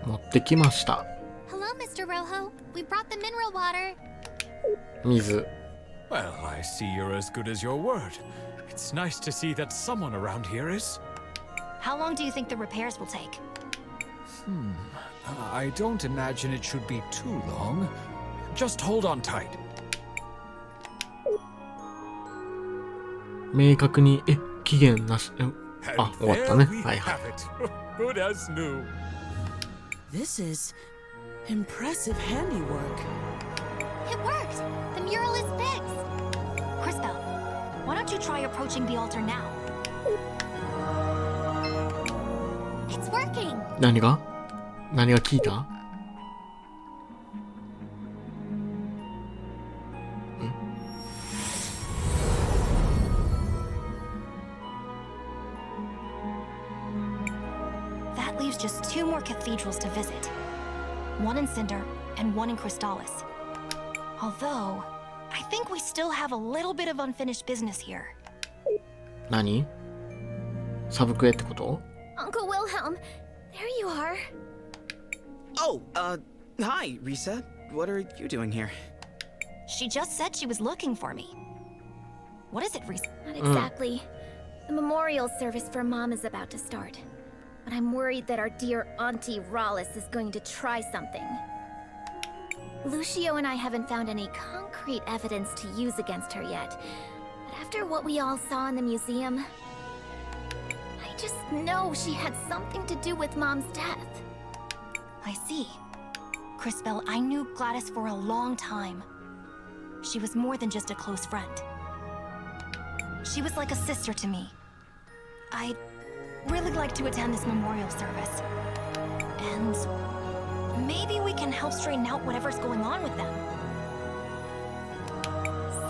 持ってきました。 Hello, Mr. Rojo. We brought the mineral water. 水。 Well, I see you're as good as your word. It's nice to see that someone around here is. How long do you think the repairs will take? I don't imagine it should be too long. Just hold on tight. 明確に、期限なし、あ、終わったね。 There we はいはい。 have it. Good as new. This is impressive handiwork. It worked. The mural is fixed. Crystal, why don't you try approaching the altar now? It's working. 何が聞いた？ That leaves just 2 more cathedrals to visit. One in Cinder and one in Crystallis. Although, I think we still have a little bit of unfinished business here. 何？サブクエってこと？ Uncle Wilhelm, there you are. Oh, hi, Risa. What are you doing here? She just said she was looking for me. What is it, Reese? Not exactly. The memorial service for Mom is about to start. But I'm worried that our dear Auntie Rollis is going to try something. Lucio and I haven't found any concrete evidence to use against her yet. But after what we all saw in the museum, I just know she had something to do with Mom's death. I see. Crispell, I knew Gladys for a long time. She was more than just a close friend. She was like a sister to me. I'd really like to attend this memorial service. And maybe we can help straighten out whatever's going on with them.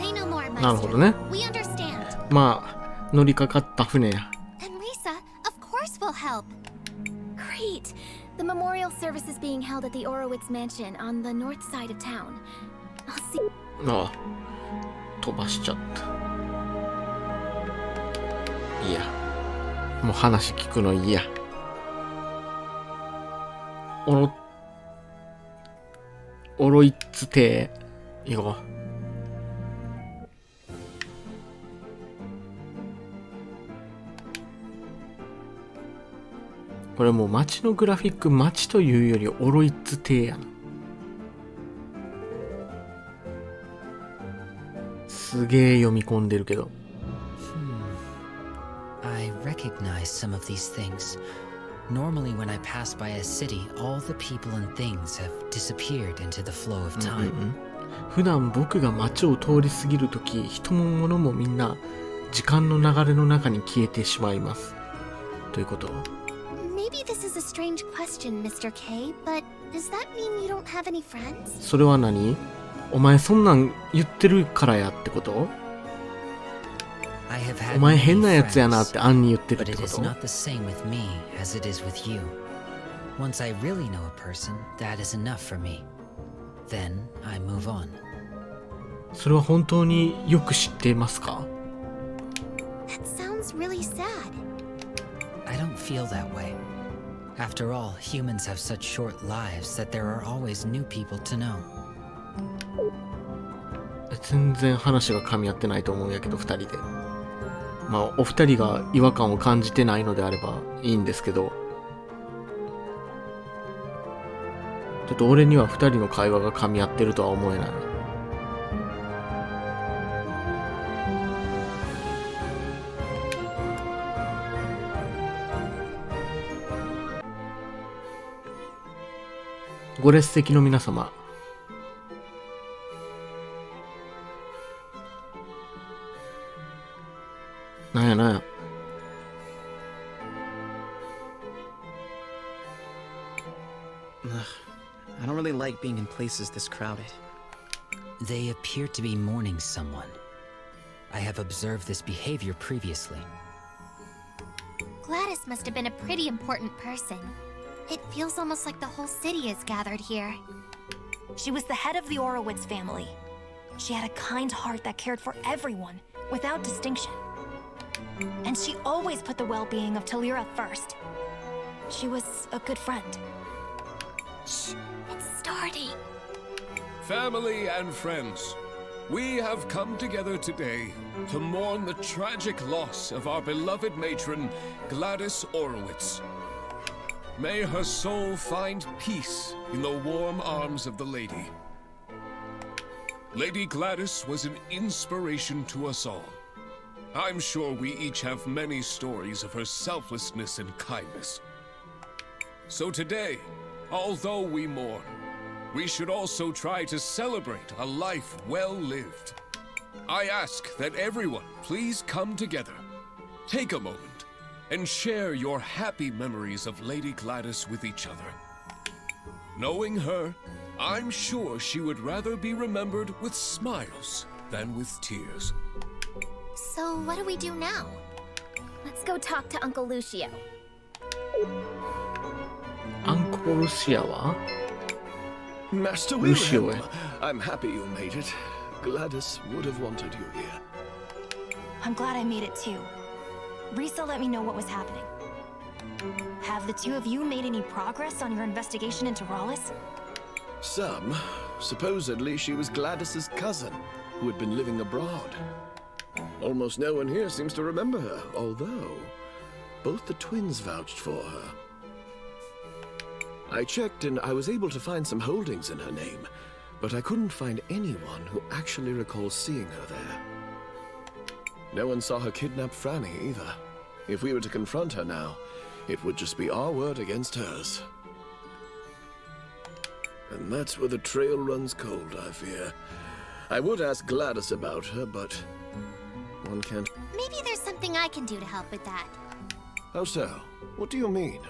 Say no more, なるほどね。 Maestro. We understand. まあ、乗りかかった船や。 And Lisa, of course we'll help. Great. The memorial service is being held at the Orowitz mansion on the north side of town. I'll see. ああ、飛ばしちゃった。いいや。もう話聞くのいいや。オロイッツ邸行こう。これもう街のグラフィック、街というよりオロイッツ邸やな。すげえ読み込んでるけど。I recognize some of these things. Normally when I pass by a city, all the people and things have disappeared into the flow of time. 普段僕が街を通り過ぎるとき、人も物もみんな時間の流れの中に消えてしまいます。ということ？ Maybe this is a strange question, Mr. K, but does that mean you don't have any friends? それは何？お前そんなん言ってるからやってこと？ I have had お前変な many やつやなって friends, アンに言ってるっ but て it こ is と？ not the same with me as it is with you. Once I really know a person, that is enough for me. Then I move on. それは本当によく知っていますか？ That sounds really sad. I don't feel that way. After all, humans have such short lives that there are always new people to know. 全然話が噛み合ってないと思うんやけど、二人で。まあ、お二人が違和感を感じてないのであればいいんですけど、ちょっと俺には二人の会話が噛み合ってるとは思えない。ご列席の皆様、なんやなんや。I don't really like being in places this crowded. They appear to be mourning someone. I have observed this behavior previously. Gladys must have been a pretty important person. It feels almost like the whole city is gathered here. She was the head of the Orowitz family. She had a kind heart that cared for everyone, without distinction. And she always put the well-being of Talira first. She was a good friend. Shh, it's starting. Family and friends, we have come together today to mourn the tragic loss of our beloved matron, Gladys Orowitz. May her soul find peace in the warm arms of the Lady. Lady Gladys was an inspiration to us all. I'm sure we each have many stories of her selflessness and kindness. So today, although we mourn, we should also try to celebrate a life well lived. I ask that everyone please come together, take a moment, and share your happy memories of Lady Gladys with each other. Knowing her, I'm sure she would rather be remembered with smiles than with tears. So what do we do now? Let's go talk to Uncle Lucio. アンコルシアは Master Lucio. Wilhelm, I'm happy you made it. Gladys would have wanted you here. I'm glad I made it too. Risa let me know what was happening. Have the two of you made any progress on your investigation into Rallis? Some. Supposedly she was Gladys's cousin, who had been living abroad. Almost no one here seems to remember her, although both the twins vouched for her. I checked and I was able to find some holdings in her name, but I couldn't find anyone who actually recalls seeing her there. No one saw her kidnap Franny either. If we were to confront her now, it would just be our word against hers. And that's where the trail runs cold, I fear. I would ask Gladys about her, but one can't... Maybe there's something I can do to help with that. How so? What do you mean?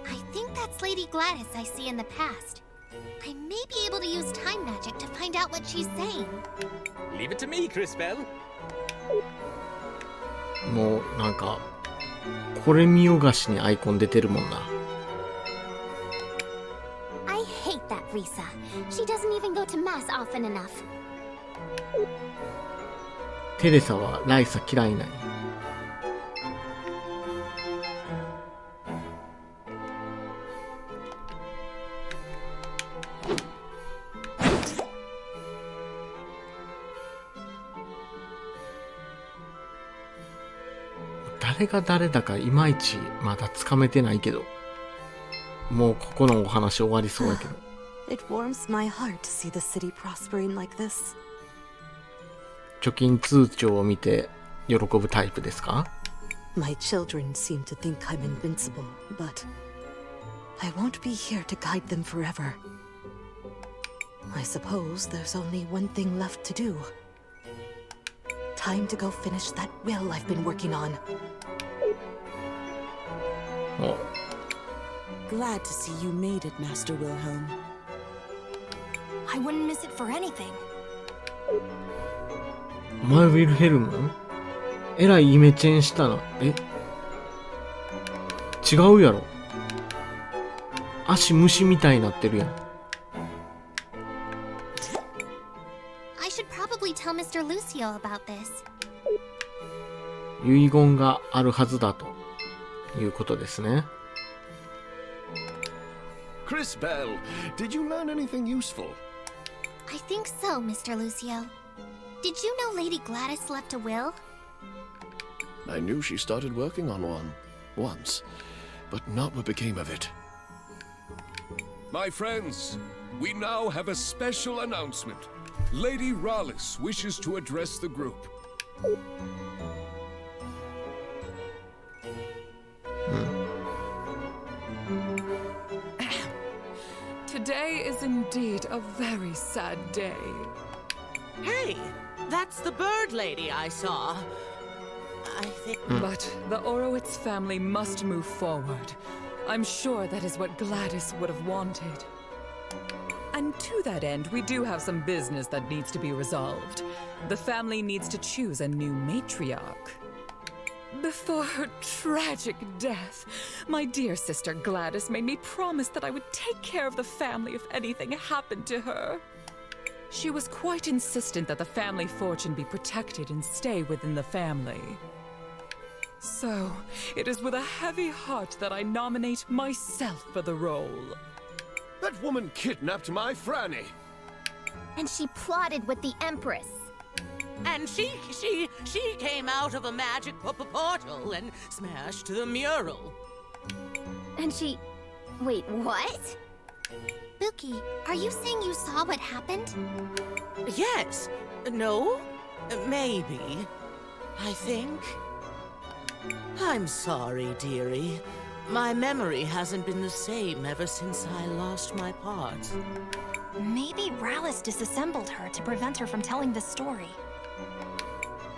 I think that's Lady Gladys I see in the past. I may be able to use time magic to find out what she's saying. Leave it to me, Cris Bell. もうなんかこれ見よがしにアイコン出てるもんな。 I hate that Risa. She doesn't even go to mass often enough. テレサはライサ嫌いなんや。誰が誰だかいまいちまだつかめてないけど、もうここのお話終わりそうやけど。It warms my heart to see the city prospering like this. 貯金通帳を見て喜ぶタイプですか？ My children seem to think I'm invincible, but I won't be here to guide them forever. I suppose there's only one thing left to do. Time to go finish that will I've been working on. Oh. Glad to see you made it, Master Wilhelm. I wouldn't miss it for anything. お前ウィルヘルム？えらいイメチェンしたな。え？違うやろ。足虫みたいになってるやん。I should probably tell Mr. Lucio about this. 遺言があるはずだということですね。Cris Bell, did you learn anything useful? I think so, Mr. Lucio. Did you know Lady Gladys left a will? I knew she started working on one, once, but not what became of it. My friends, we now have a special announcement. Lady Rallis wishes to address the group. Today is indeed a very sad day. Hey, that's the bird lady I saw. I think... But the Orowitz family must move forward. I'm sure that is what Gladys would have wanted. And to that end, we do have some business that needs to be resolved. The family needs to choose a new matriarch. Before her tragic death, my dear sister Gladys made me promise that I would take care of the family if anything happened to her. She was quite insistent that the family fortune be protected and stay within the family. So, it is with a heavy heart that I nominate myself for the role. That woman kidnapped my Franny. And she plotted with the Empress. And she came out of a magic portal and smashed the mural. And she... Wait, what? Buki, are you saying you saw what happened? Yes. No? Maybe. I think. I'm sorry, dearie. My memory hasn't been the same ever since I lost my parts. Maybe Rallis disassembled her to prevent her from telling this story.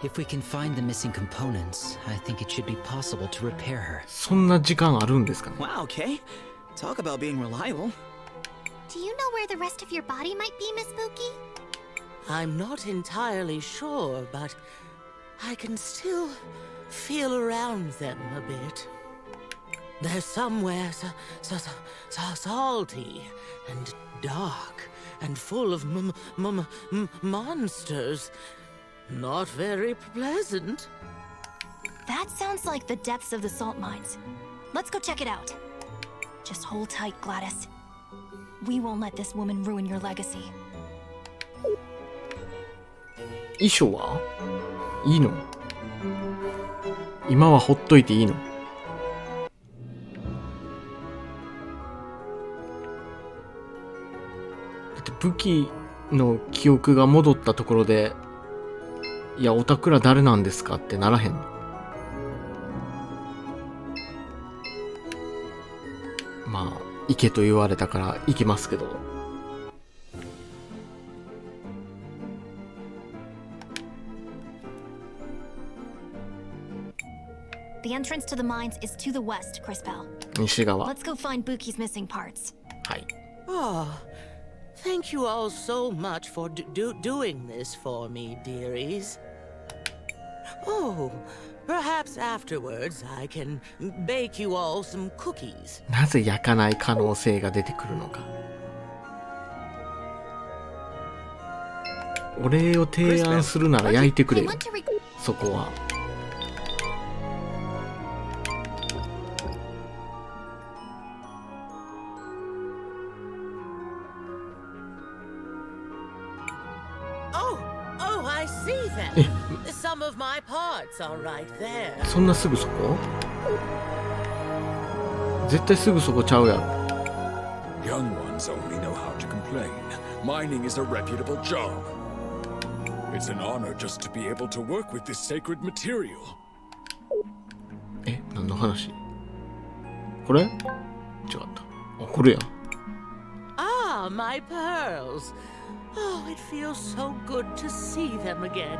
If we can find the missing components, I think it should be possible to repair her. そんな時間あるんですかね。 Wow, Kay. Talk about being reliable. Do you know where the rest of your body might be, Miss Buki? I'm not entirely sure, but I can still feel around them a bit. They're somewhere salty and dark and full of monsters. Not very pleasant. That sounds like the depths of the salt mines. Let's go check it out. Just hold tight, Gladys. We won't let this woman ruin your legacy. 衣装はいいの？今はほっといていいの？だって武器の記憶が戻ったところで、いや、オタクら誰なんですかってならへんの？まあ、行けと言われたから行きますけど。The entrance to the mines is to the west, Cris Tales. 西側。 Let's go find Buki's missing parts. はい。 Oh, thank you all so much for doing this for me, dearies. Oh, perhaps afterwards I can bake you all some cookies. なぜ焼かない可能性が出てくるのか。お礼を提案するなら焼いてくれよ。そこは。Some of my parts are right there. そんなすぐそこ？絶対すぐそこちゃうやろ。 Young ones only know how to complain. Mining is a reputable job. It's an honor just to be able to work with this sacred material. え、何の話？これ？違った。あ、これや。Ah, my pearls. Oh, it feels so good to see them again.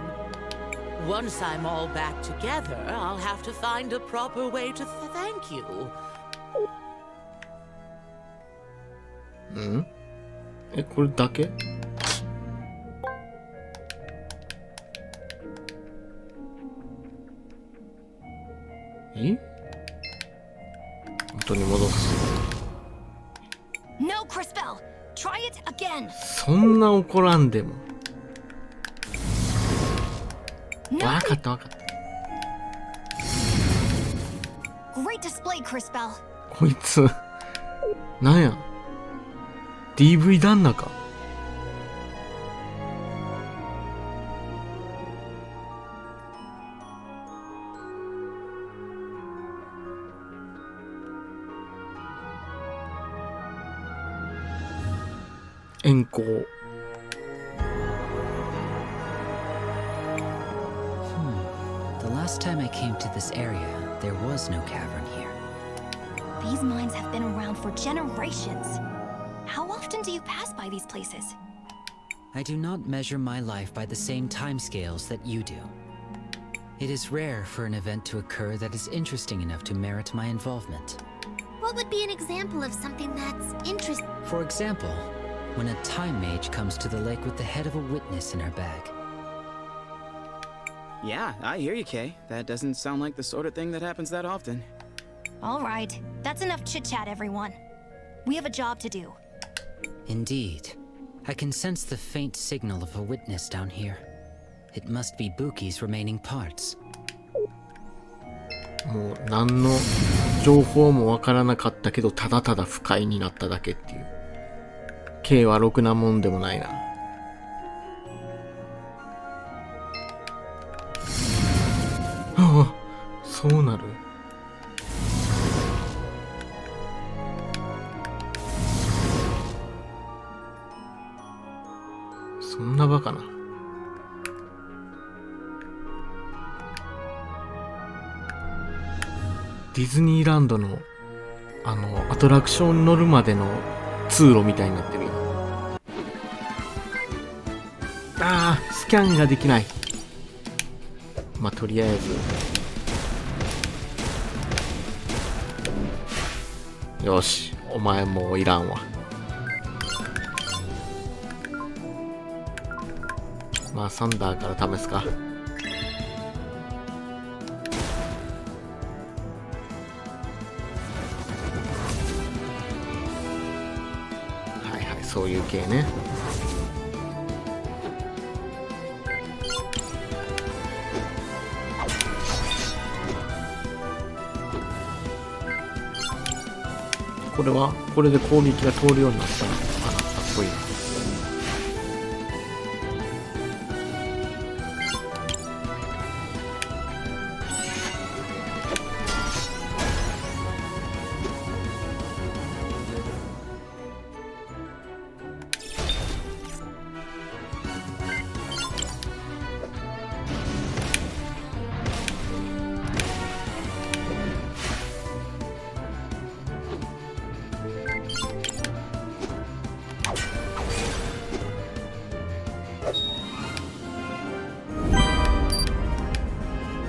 Once I'm all back together, I'll have to find a proper way to thank you. ん？え、これだけ？え？元に戻す。No, Cris Tales! Try it again! そんな怒らんでも。わかったわかった。Great display, Cris Tales. こいつ、なんや ?DV 旦那か。遠行。The last time I came to this area, there was no cavern here. These mines have been around for generations. How often do you pass by these places? I do not measure my life by the same timescales that you do. It is rare for an event to occur that is interesting enough to merit my involvement. What would be an example of something that's interesting? For example, when a time mage comes to the lake with the head of a witness in her bag. Yeah, I hear you, Kay. That doesn't sound like the sort of thing that happens that often. All right, that's enough chit-chat, everyone. We have a job to do. Indeed. I can sense the faint signal of a witness down here. It must be Buki's remaining parts. もう何の情報もわからなかったけど、ただただ不快になっただけっていう。K はろくなもんでもないな。ああ、そうなる。そんなバカな。ディズニーランドのアトラクション乗るまでの通路みたいになってるよ。ああ、スキャンができない。まあとりあえずよし、お前もういらんわ。まあサンダーから試すか。はいはい、そういう系ね。これはこれで攻撃が通るようになったら、あら、かっこいいな。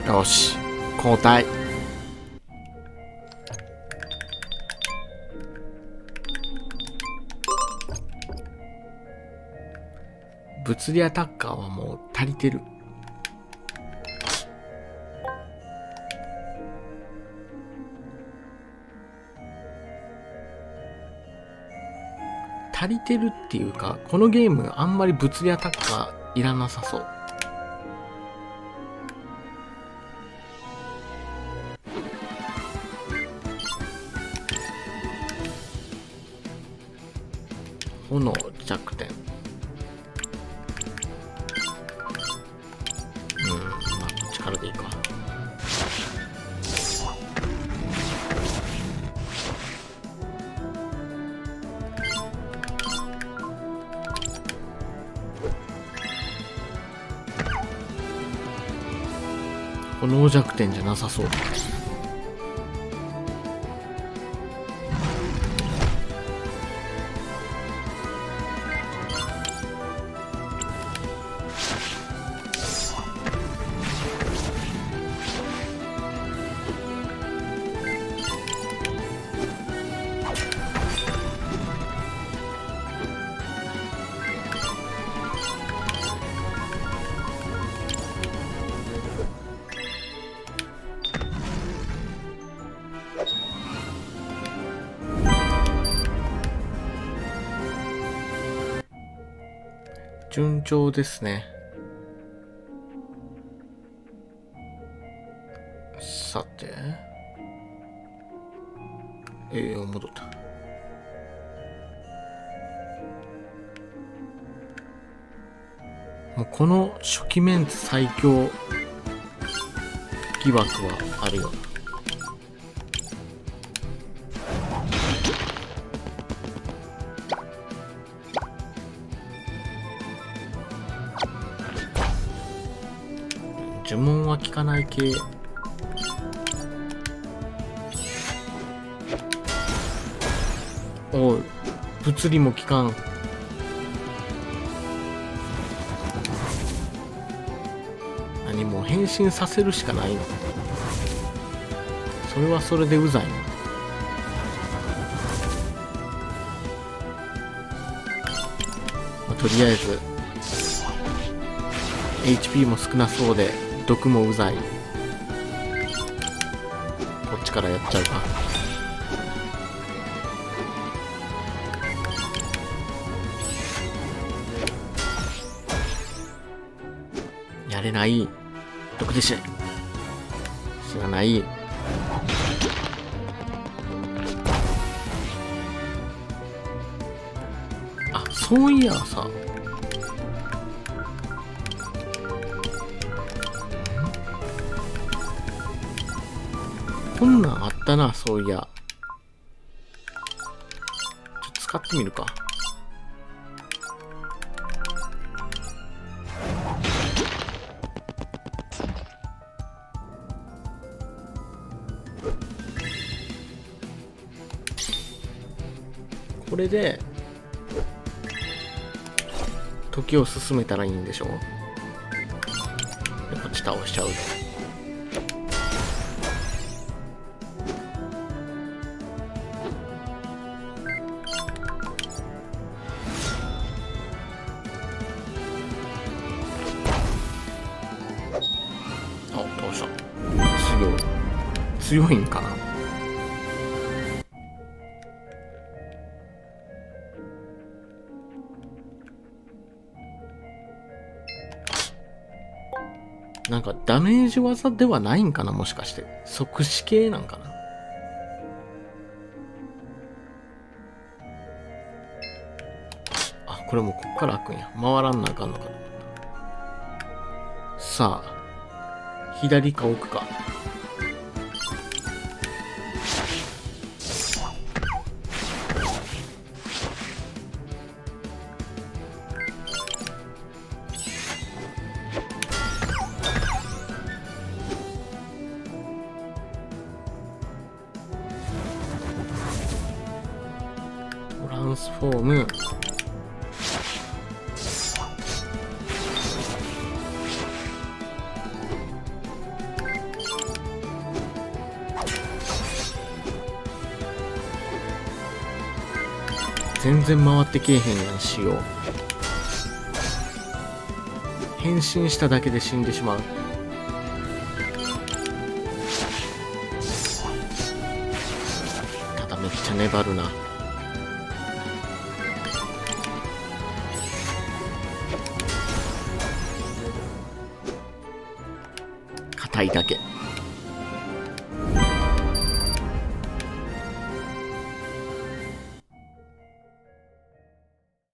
よし、交代。物理アタッカーはもう足りてる。足りてるっていうか、このゲームあんまり物理アタッカーいらなさそう。炎弱点。まあ力でいいか。炎弱点じゃなさそう。順調ですね。さて、戻った。もうこの初期メンツ最強疑惑はあるよ。呪文は効かない系。おう、物理も効かん。何もう変身させるしかないの。それはそれでうざいな。まあ、とりあえず HP も少なそうで毒もうざい。こっちからやっちゃうか。やれない。毒でし知らない。あ、そういやさ、こんなんあったな、そういや。ちょっと使ってみるか。これで時を進めたらいいんでしょ。でこっち倒しちゃう。あ、倒した。強いんかな。なんかダメージ技ではないんかな、もしかして。即死系なんかな。あ、これもうこっから開くんや。回らんなあかんのかと思った。さあ、左か奥か。トランスフォーム。全然回ってけえへんやん、しよう。変身しただけで死んでしまう。ただめっちゃ粘るな。硬いだけ。